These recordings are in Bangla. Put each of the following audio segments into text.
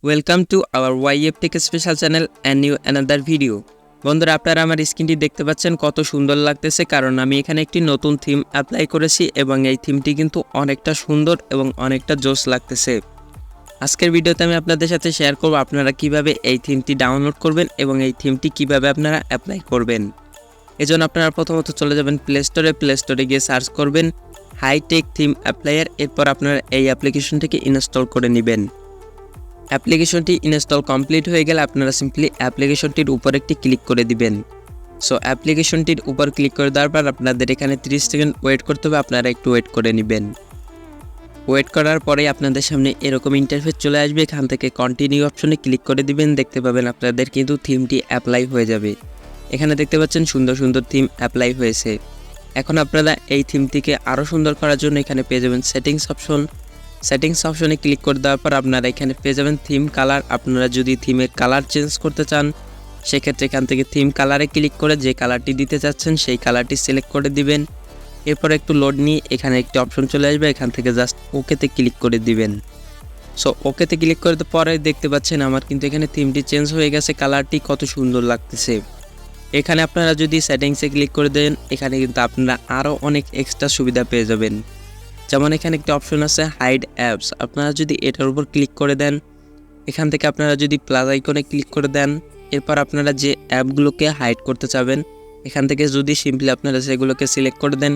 Welcome to our YF tech special channel and new another video. বন্ধুরা, আপনারা আমার স্ক্রিনটি দেখতে পাচ্ছেন কত সুন্দর লাগতেছে, কারণ আমি এখানে একটি নতুন থিম অ্যাপ্লাই করেছি এবং এই থিমটি কিন্তু অনেকটা সুন্দর এবং অনেকটা জোস লাগতেছে। আজকের ভিডিওতে আমি আপনাদের সাথে শেয়ার করব আপনারা কিভাবে এই থিমটি ডাউনলোড করবেন এবং এই থিমটি কিভাবে আপনারা অ্যাপ্লাই করবেন। এজন্য আপনারা প্রথমত চলে যাবেন প্লে স্টোরে গিয়ে সার্চ করবেন হাইটেক থিম অ্যাপ্লায়ার। এরপর আপনারা এই অ্যাপ্লিকেশনটিকে ইনস্টল করে নেবেন। অ্যাপ্লিকেশনটি ইনস্টল কমপ্লিট হয়ে গেলে আপনারা সিম্পলি অ্যাপ্লিকেশনটির উপর একটি ক্লিক করে দিবেন। সো অ্যাপ্লিকেশনটির উপর ক্লিক করে দেওয়ার পর আপনাদের এখানে 30 সেকেন্ড ওয়েট করতে হবে, আপনারা একটু ওয়েট করে নেবেন। ওয়েট করার পরে আপনাদের সামনে এরকম ইন্টারফেস চলে আসবে। এখান থেকে কন্টিনিউ অপশনে ক্লিক করে দিবেন। দেখতে পাবেন আপনাদের কিন্তু থিমটি অ্যাপ্লাই হয়ে যাবে। এখানে দেখতে পাচ্ছেন সুন্দর সুন্দর থিম অ্যাপ্লাই হয়েছে। এখন আপনারা এই থিমটিকে আরও সুন্দর করার জন্য এখানে পেয়ে যাবেন সেটিংস অপশনে ক্লিক করে দেওয়ার পর আপনারা এখানে পেয়ে যাবেন থিম কালার। আপনারা যদি থিমের কালার চেঞ্জ করতে চান সেক্ষেত্রে এখান থেকে থিম কালারে ক্লিক করে যে কালারটি দিতে চাচ্ছেন সেই কালারটি সিলেক্ট করে দিবেন। এরপর একটু লোড নিয়ে এখানে একটি অপশন চলে আসবে, এখান থেকে জাস্ট ওকেতে ক্লিক করে দিবেন। সো ওকেতে ক্লিক করে পরে দেখতে পাচ্ছেন আমার কিন্তু এখানে থিমটি চেঞ্জ হয়ে গেছে, কালারটি কত সুন্দর লাগতেছে। এখানে আপনারা যদি সেটিংসে ক্লিক করে দেন এখানে কিন্তু আপনারা আরও অনেক এক্সট্রা সুবিধা পেয়ে যাবেন। যেমন এখানে একটি অপশন আছে হাইড অ্যাপস, আপনারা যদি এটার উপর ক্লিক করে দেন এখান থেকে আপনারা যদি প্লাস আইকনে ক্লিক করে দেন এরপর আপনারা যে অ্যাপগুলোকে হাইড করতে চাবেন এখান থেকে যদি সিম্পলি আপনারা সেগুলোকে সিলেক্ট করে দেন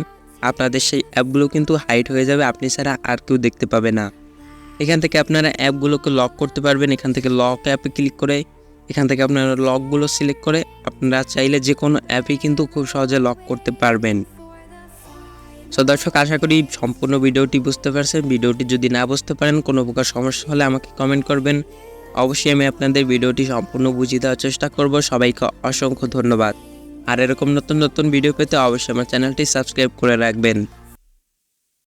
আপনাদের সেই অ্যাপগুলো কিন্তু হাইড হয়ে যাবে, আপনি ছাড়া আর কেউ দেখতে পাবে না। এখান থেকে আপনারা অ্যাপগুলোকে লক করতে পারবেন। এখান থেকে লক অ্যাপে ক্লিক করে এখান থেকে আপনারা লকগুলো সিলেক্ট করে আপনারা চাইলে যে কোনো অ্যাপই কিন্তু খুব সহজে লক করতে পারবেন। সো দর্শক, আশা করি সম্পূর্ণ ভিডিওটি বুঝতে পারছেন। ভিডিওটি যদি না বুঝতে পারেন কোনো প্রকার সমস্যা হলে আমাকে কমেন্ট করবেন, অবশ্যই আমি আপনাদের ভিডিওটি সম্পূর্ণ বুঝিয়ে দেওয়ার চেষ্টা করব। সবাইকে অসংখ্য ধন্যবাদ। আর এরকম নতুন নতুন ভিডিও পেতে অবশ্যই আমার চ্যানেলটি সাবস্ক্রাইব করে রাখবেন।